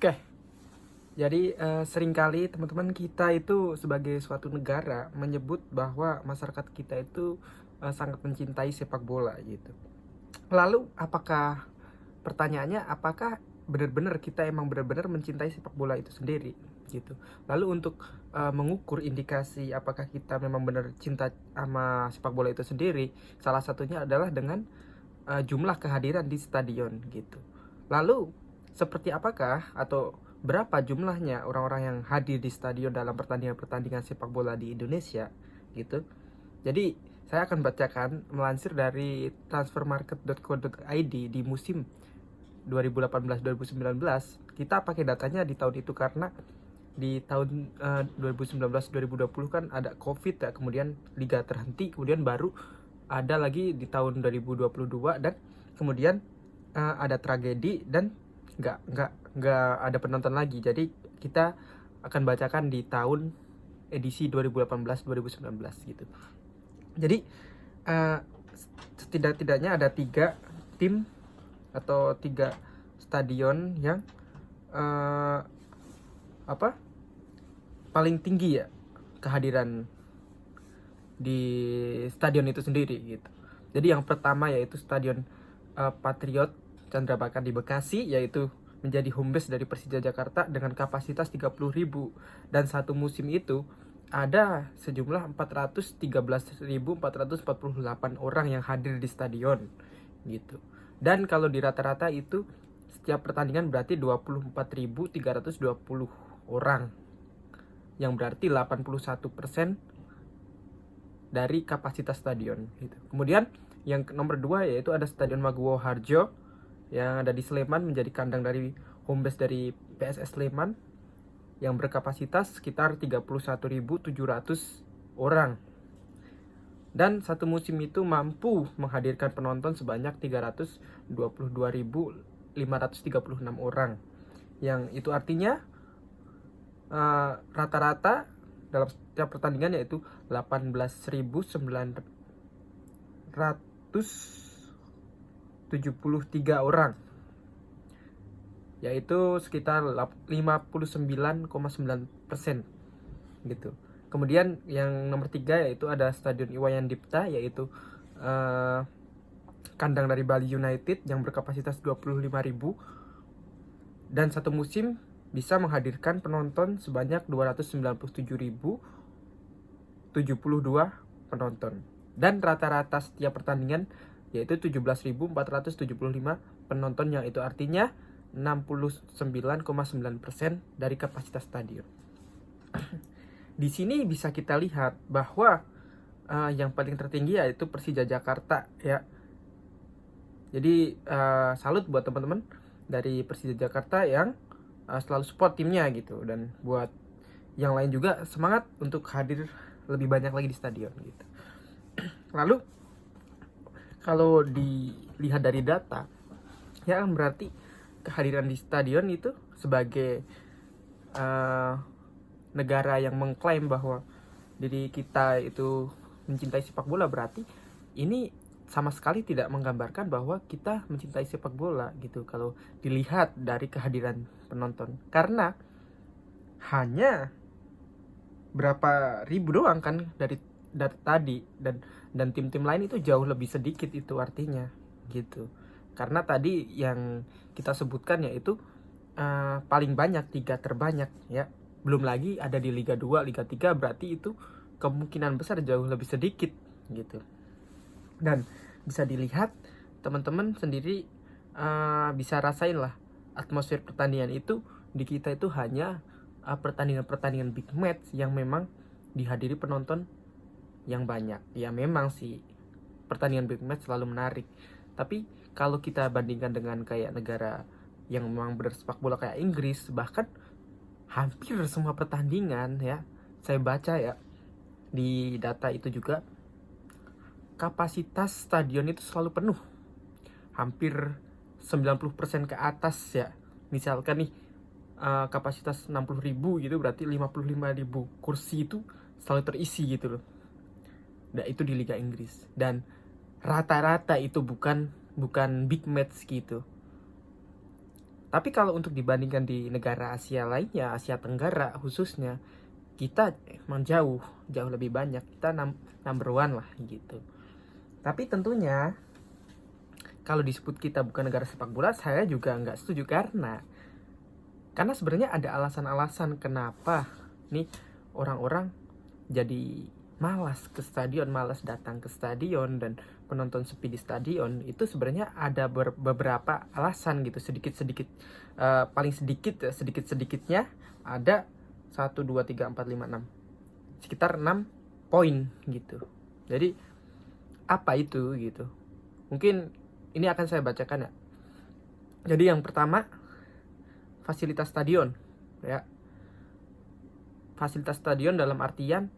Oke, jadi seringkali teman-teman kita itu sebagai suatu negara menyebut bahwa masyarakat kita itu sangat mencintai sepak bola gitu. Lalu apakah benar-benar kita emang benar-benar mencintai sepak bola itu sendiri gitu. Lalu untuk mengukur indikasi apakah kita memang benar cinta sama sepak bola itu sendiri, salah satunya adalah dengan jumlah kehadiran di stadion gitu. Lalu seperti apakah atau berapa jumlahnya orang-orang yang hadir di stadion dalam pertandingan-pertandingan sepak bola di Indonesia gitu. Jadi saya akan bacakan melansir dari transfermarket.co.id di musim 2018-2019. Kita pakai datanya di tahun itu karena di tahun 2019-2020 kan ada COVID ya, kemudian liga terhenti, kemudian baru ada lagi di tahun 2022 dan kemudian ada tragedi dan nggak ada penonton lagi. Jadi kita akan bacakan di tahun edisi 2018-2019 gitu. Jadi setidak-tidaknya ada 3 tim atau 3 stadion yang paling tinggi ya kehadiran di stadion itu sendiri gitu. Jadi yang pertama yaitu Stadion Patriot Candrabaga di Bekasi, yaitu menjadi home base dari Persija Jakarta dengan kapasitas 30.000, dan satu musim itu ada sejumlah 413.448 orang yang hadir di stadion gitu. Dan kalau di rata-rata itu setiap pertandingan berarti 24.320 orang, yang berarti 81% dari kapasitas stadion gitu. Kemudian yang nomor 2 yaitu ada Stadion Maguwo Harjo yang ada di Sleman, menjadi kandang dari home base dari PSS Sleman yang berkapasitas sekitar 31.700 orang. Dan satu musim itu mampu menghadirkan penonton sebanyak 322.536 orang. Yang itu artinya rata-rata dalam setiap pertandingan yaitu 18.973 orang, yaitu sekitar 59,9% gitu. Kemudian yang nomor 3 yaitu ada Stadion Iwayan Dipta, yaitu kandang dari Bali United yang berkapasitas 25.000, dan satu musim bisa menghadirkan penonton sebanyak 297.072 penonton. Dan rata-rata setiap pertandingan yaitu 17.475 penonton, yang itu artinya 69,9% dari kapasitas stadion. Di sini bisa kita lihat bahwa yang paling tertinggi yaitu Persija Jakarta ya. Jadi salut buat teman-teman dari Persija Jakarta yang selalu support timnya gitu, dan buat yang lain juga semangat untuk hadir lebih banyak lagi di stadion gitu. Lalu kalau dilihat dari data ya, berarti kehadiran di stadion itu sebagai negara yang mengklaim bahwa diri kita itu mencintai sepak bola, berarti ini sama sekali tidak menggambarkan bahwa kita mencintai sepak bola gitu kalau dilihat dari kehadiran penonton, karena hanya berapa ribu doang kan dari tadi, dan tim-tim lain itu jauh lebih sedikit itu artinya gitu. Karena tadi yang kita sebutkan yaitu paling banyak 3 terbanyak ya, belum lagi ada di Liga 2, Liga 3, berarti itu kemungkinan besar jauh lebih sedikit gitu. Dan bisa dilihat teman-teman sendiri bisa rasain lah atmosfer pertandingan itu di kita itu hanya pertandingan-pertandingan big match yang memang dihadiri penonton yang banyak. Ya memang sih pertandingan big match selalu menarik, tapi kalau kita bandingkan dengan kayak negara yang memang bersepak bola kayak Inggris, bahkan hampir semua pertandingan ya, saya baca ya di data itu juga, kapasitas stadion itu selalu penuh, hampir 90% ke atas ya. Misalkan nih kapasitas 60.000 gitu, berarti 55.000 kursi itu selalu terisi gitu loh. Nah itu di Liga Inggris, dan rata-rata itu bukan big match gitu. Tapi kalau untuk dibandingkan di negara Asia lainnya, Asia Tenggara khususnya, kita emang jauh lebih banyak. Kita number one lah gitu. Tapi tentunya kalau disebut kita bukan negara sepak bola, saya juga nggak setuju karena sebenarnya ada alasan-alasan kenapa nih orang-orang jadi malas ke stadion, malas datang ke stadion, dan penonton sepi di stadion. Itu sebenarnya ada beberapa alasan gitu, sedikit-sedikit, paling sedikit-sedikitnya ada 1, 2, 3, 4, 5, 6, sekitar 6 poin gitu. Jadi apa itu gitu, mungkin ini akan saya bacakan ya. Jadi yang pertama, fasilitas stadion ya. Fasilitas stadion dalam artian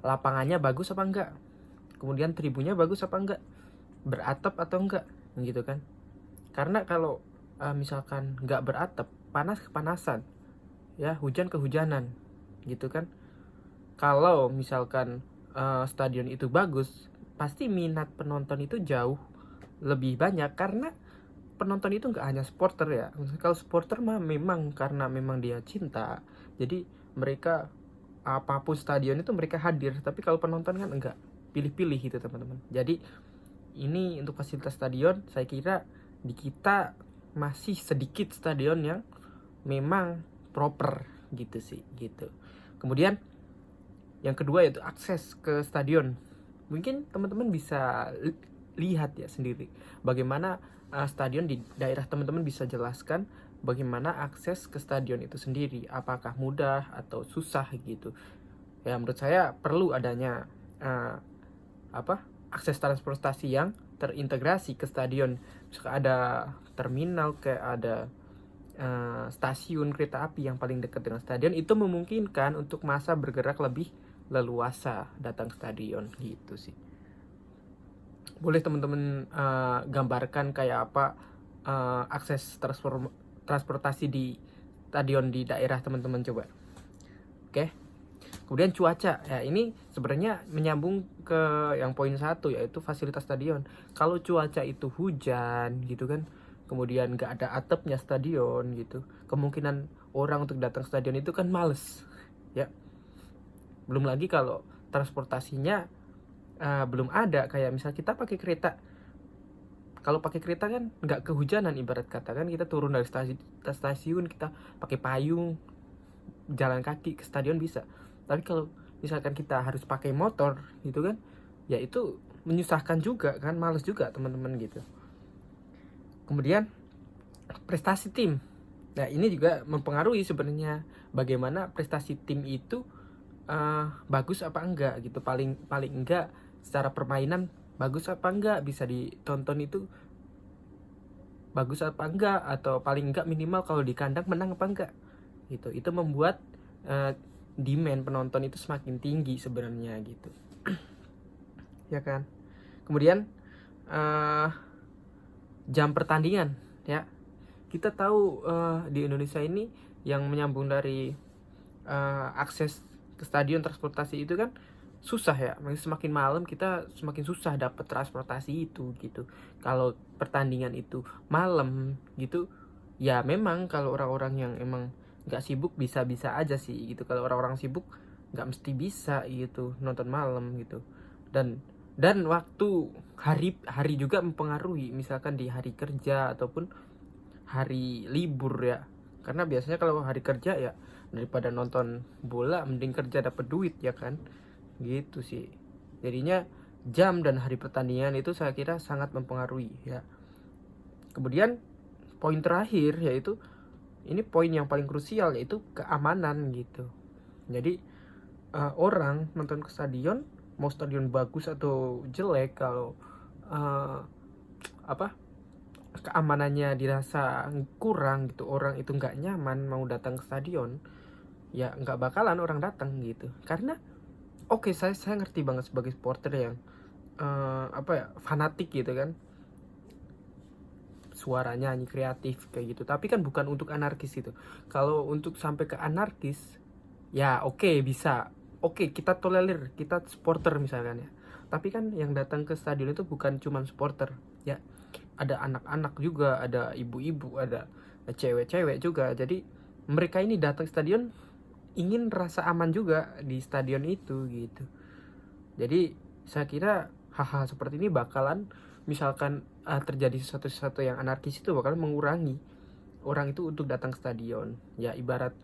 lapangannya bagus apa enggak, kemudian tribunnya bagus apa enggak, beratap atau enggak gitu kan. Karena kalau misalkan enggak beratap, panas kepanasan ya, hujan kehujanan gitu kan. Kalau misalkan stadion itu bagus, pasti minat penonton itu jauh lebih banyak, karena penonton itu nggak hanya supporter ya. Kalau supporter mah memang karena memang dia cinta, jadi mereka apapun stadion itu mereka hadir. Tapi kalau penonton kan enggak, pilih-pilih gitu teman-teman. Jadi ini untuk fasilitas stadion, saya kira di kita masih sedikit stadion yang memang proper gitu sih gitu. Kemudian yang kedua yaitu akses ke stadion. Mungkin teman-teman bisa lihat ya sendiri bagaimana stadion di daerah teman-teman, bisa jelaskan bagaimana akses ke stadion itu sendiri, apakah mudah atau susah gitu ya. Menurut saya perlu adanya akses transportasi yang terintegrasi ke stadion. Misalkan ada terminal, kayak ada stasiun kereta api yang paling dekat dengan stadion, itu memungkinkan untuk massa bergerak lebih leluasa datang stadion gitu sih. Boleh teman-teman gambarkan kayak apa akses transportasi di stadion di daerah teman-teman coba. Oke. Kemudian cuaca ya, ini sebenarnya menyambung ke yang poin 1 yaitu fasilitas stadion. Kalau cuaca itu hujan gitu kan, kemudian nggak ada atapnya stadion gitu, kemungkinan orang untuk datang stadion itu kan males ya. Belum lagi kalau transportasinya belum ada, kayak misal kita pakai kereta. Kalau pakai kereta kan nggak kehujanan, ibarat kata kan, kita turun dari stasiun kita pakai payung, jalan kaki ke stadion bisa. Tapi kalau misalkan kita harus pakai motor gitu kan, ya itu menyusahkan juga kan, males juga teman-teman gitu. Kemudian prestasi tim. Nah ini juga mempengaruhi sebenarnya bagaimana prestasi tim itu bagus apa enggak gitu. Paling enggak secara permainan bagus apa enggak, bisa ditonton itu bagus apa enggak, atau paling enggak minimal kalau di kandang menang apa enggak gitu. Itu membuat demand penonton itu semakin tinggi sebenarnya gitu. Ya kan. Kemudian jam pertandingan ya. Kita tahu di Indonesia ini yang menyambung dari akses ke stadion, transportasi itu kan susah ya. Semakin malam kita semakin susah dapat transportasi itu gitu. Kalau pertandingan itu malam gitu, ya memang kalau orang-orang yang emang nggak sibuk bisa-bisa aja sih gitu. Kalau orang-orang sibuk nggak mesti bisa gitu nonton malam gitu. Dan waktu hari juga mempengaruhi, misalkan di hari kerja ataupun hari libur ya. Karena biasanya kalau hari kerja ya, daripada nonton bola mending kerja dapat duit ya kan gitu sih. Jadinya jam dan hari pertandingan itu saya kira sangat mempengaruhi ya. Kemudian poin terakhir yaitu ini poin yang paling krusial, yaitu keamanan gitu. Jadi orang nonton ke stadion, mau stadion bagus atau jelek, kalau keamanannya dirasa kurang gitu, orang itu nggak nyaman mau datang ke stadion, ya nggak bakalan orang datang gitu. Karena saya ngerti banget sebagai supporter yang fanatik gitu kan, suara nyanyi kreatif kayak gitu, tapi kan bukan untuk anarkis gitu. Kalau untuk sampai ke anarkis ya bisa, kita tolerir, kita supporter misalkan ya. Tapi kan yang datang ke stadion itu bukan cuma supporter ya, ada anak-anak juga, ada ibu-ibu, ada cewek-cewek juga. Jadi mereka ini datang stadion ingin rasa aman juga di stadion itu gitu. Jadi saya kira hal-hal seperti ini bakalan, misalkan terjadi sesuatu yang anarkis, itu bakalan mengurangi orang itu untuk datang ke stadion. Ya ibarat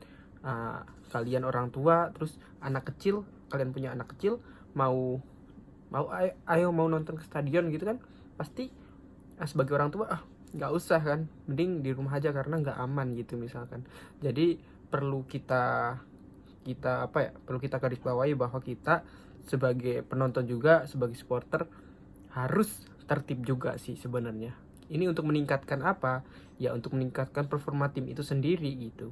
kalian orang tua, terus anak kecil, kalian punya anak kecil, mau ayo mau nonton ke stadion gitu kan, pasti sebagai orang tua nggak usah kan, mending di rumah aja karena nggak aman gitu misalkan. Jadi perlu kita perlu kita garis bawahi bahwa kita sebagai penonton juga, sebagai supporter, harus tertib juga sih sebenarnya. Ini untuk meningkatkan apa? Ya untuk meningkatkan performa tim itu sendiri gitu.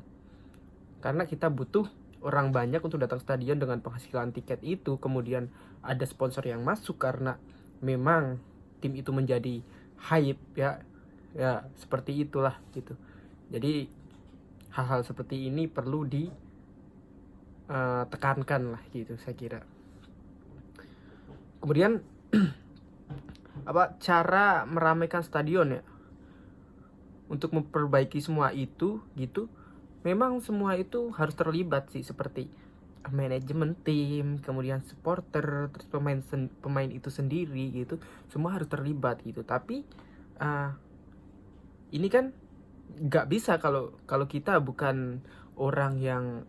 Karena kita butuh orang banyak untuk datang stadion dengan penghasilan tiket itu, kemudian ada sponsor yang masuk karena memang tim itu menjadi hype ya seperti itulah gitu. Jadi hal-hal seperti ini perlu ditekankan lah gitu saya kira. Kemudian cara meramaikan stadion ya untuk memperbaiki semua itu gitu, memang semua itu harus terlibat sih, seperti manajemen tim, kemudian supporter, terus pemain itu sendiri gitu, semua harus terlibat gitu. Tapi ini kan nggak bisa kalau kita bukan orang yang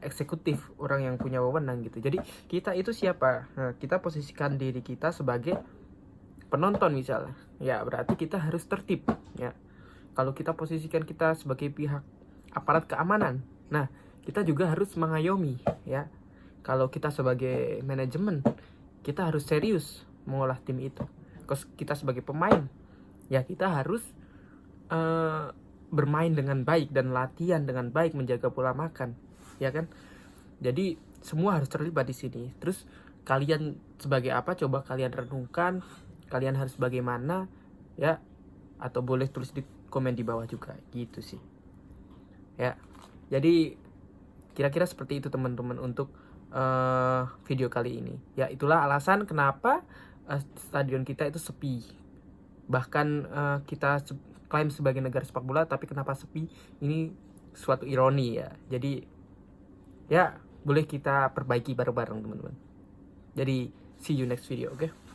eksekutif, orang yang punya wewenang gitu. Jadi kita itu siapa? Nah, kita posisikan diri kita sebagai penonton misalnya, ya berarti kita harus tertib ya. Kalau kita posisikan kita sebagai pihak aparat keamanan, nah kita juga harus mengayomi ya. Kalau kita sebagai manajemen, kita harus serius mengolah tim itu. Kalau kita sebagai pemain, ya kita harus bermain dengan baik dan latihan dengan baik, menjaga pola makan, ya kan. Jadi semua harus terlibat di sini. Terus kalian sebagai apa? Coba kalian renungkan. Kalian harus bagaimana ya? Atau boleh tulis di komen di bawah juga gitu sih. Ya. Jadi kira-kira seperti itu teman-teman untuk video kali ini. Ya itulah alasan kenapa stadion kita itu sepi. Bahkan kita klaim sebagai negara sepak bola, tapi kenapa sepi? Ini suatu ironi ya. Jadi ya boleh kita perbaiki bareng-bareng teman-teman. Jadi see you next video, oke?